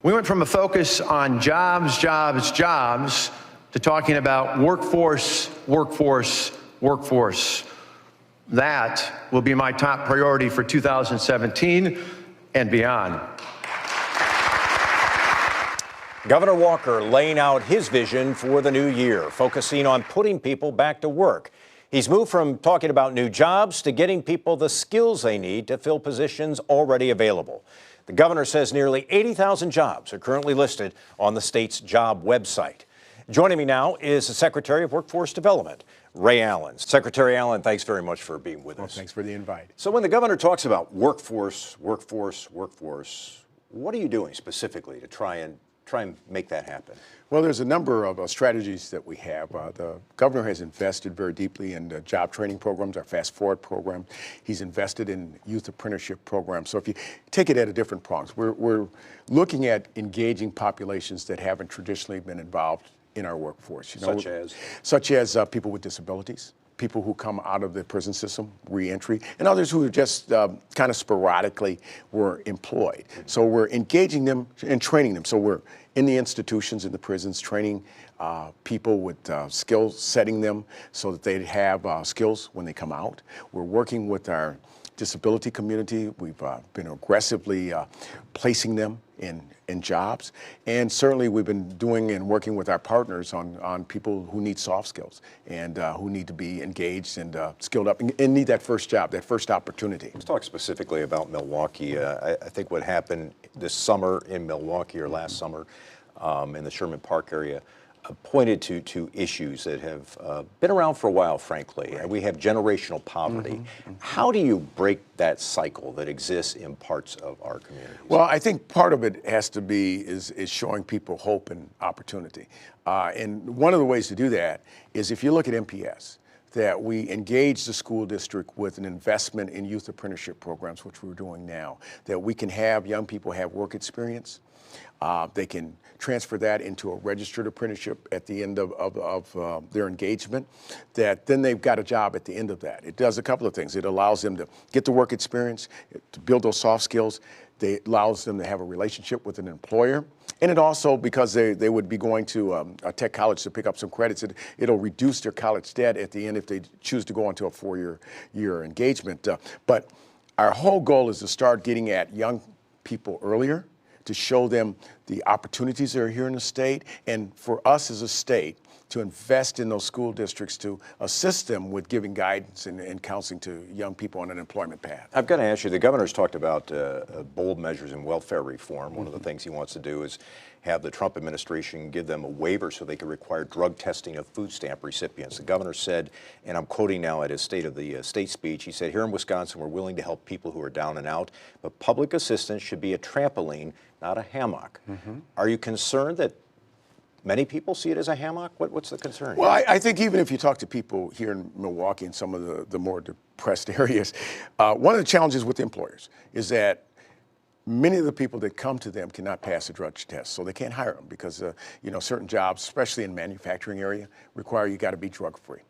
We went from a focus on jobs, jobs, jobs to talking about workforce, workforce, workforce. That will be my top priority for 2017 and beyond. Governor Walker laying out his vision for the new year, focusing on putting people back to work. He's moved from talking about new jobs to getting people the skills they need to fill positions already available. The governor says nearly 80,000 jobs are currently listed on the state's job website. Joining me now is the Secretary of Workforce Development, Ray Allen. Secretary Allen, thanks very much for being with us. Thanks for the invite. So when the governor talks about workforce, workforce, workforce, what are you doing specifically to try and make that happen? Well, there's a number of strategies that we have. The governor has invested very deeply in job training programs, our Fast Forward program. He's invested in youth apprenticeship programs. So if you take it at a different prongs, we're looking at engaging populations that haven't traditionally been involved in our workforce. Such as people with disabilities, people who come out of the prison system, reentry, and others who just kind of sporadically were employed. So we're engaging them and training them. So we're in the institutions, in the prisons, training people with skills, setting them so that they have skills when they come out. We're working with our disability community. We've been aggressively placing them in jobs. And certainly we've been doing and working with our partners on people who need soft skills and who need to be engaged and skilled up and need that first job, that first opportunity. Let's talk specifically about Milwaukee. I think what happened this summer in Milwaukee or last summer in the Sherman Park area pointed to issues that have been around for a while, frankly. Right. We have generational poverty. How do you break that cycle that exists in parts of our communities? Well, I think part of it has to be is showing people hope and opportunity. And one of the ways to do that is if you look at MPS, that we engage the school district with an investment in youth apprenticeship programs, which we're doing now, that we can have young people have work experience. They can transfer that into a registered apprenticeship at the end of their engagement, that then they've got a job at the end of that. It does a couple of things. It allows them to get the work experience, to build those soft skills. It allows them to have a relationship with an employer. And it also, because they would be going to a tech college to pick up some credits, it'll reduce their college debt at the end if they choose to go into a four-year engagement. But our whole goal is to start getting at young people earlier, to show them the opportunities that are here in the state, and for us as a state to invest in those school districts to assist them with giving guidance and counseling to young people on an employment path. I've got to ask you, the governor's talked about bold measures in welfare reform. One of the things he wants to do is have the Trump administration give them a waiver so they can require drug testing of food stamp recipients. The governor said, and I'm quoting now at his State of the State speech, he said, "Here in Wisconsin, we're willing to help people who are down and out, but public assistance should be a trampoline, not a hammock." Are you concerned that many people see it as a hammock? What's the concern? Well, I think even if you talk to people here in Milwaukee and some of the more depressed areas, one of the challenges with employers is that many of the people that come to them cannot pass a drug test, so they can't hire them because certain jobs, especially in manufacturing area, require you got to be drug-free.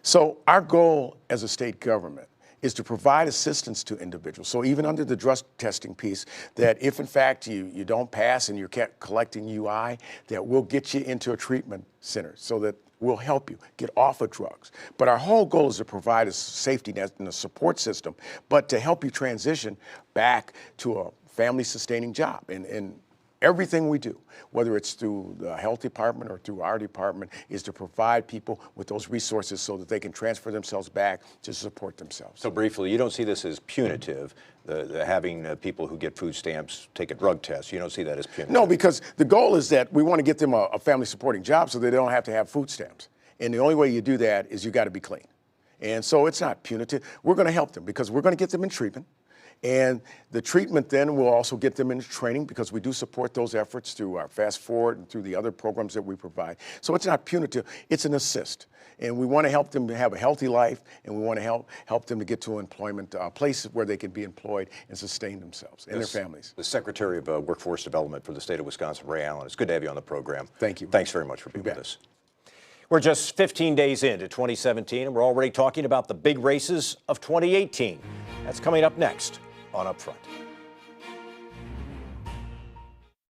So our goal as a state government is to provide assistance to individuals. So even under the drug testing piece, that if in fact you don't pass and you're collecting UI, that we'll get you into a treatment center so that we'll help you get off of drugs. But our whole goal is to provide a safety net and a support system, but to help you transition back to a family-sustaining job. And everything we do, whether it's through the health department or through our department, is to provide people with those resources so that they can transfer themselves back to support themselves. So briefly, you don't see this as punitive, the having people who get food stamps take a drug test. You don't see that as punitive? No, because the goal is that we want to get them a family supporting job so they don't have to have food stamps. And the only way you do that is you got to be clean. And so it's not punitive. We're going to help them because we're going to get them in treatment. And the treatment then will also get them into training because we do support those efforts through our Fast Forward and through the other programs that we provide. So it's not punitive, it's an assist. And we want to help them to have a healthy life, and we want to help them to get to an employment place where they can be employed and sustain themselves and their families. The Secretary of Workforce Development for the state of Wisconsin, Ray Allen. It's good to have you on the program. Thank you. Thanks very much for being with us. We're just 15 days into 2017, and we're already talking about the big races of 2018. That's coming up next on Upfront.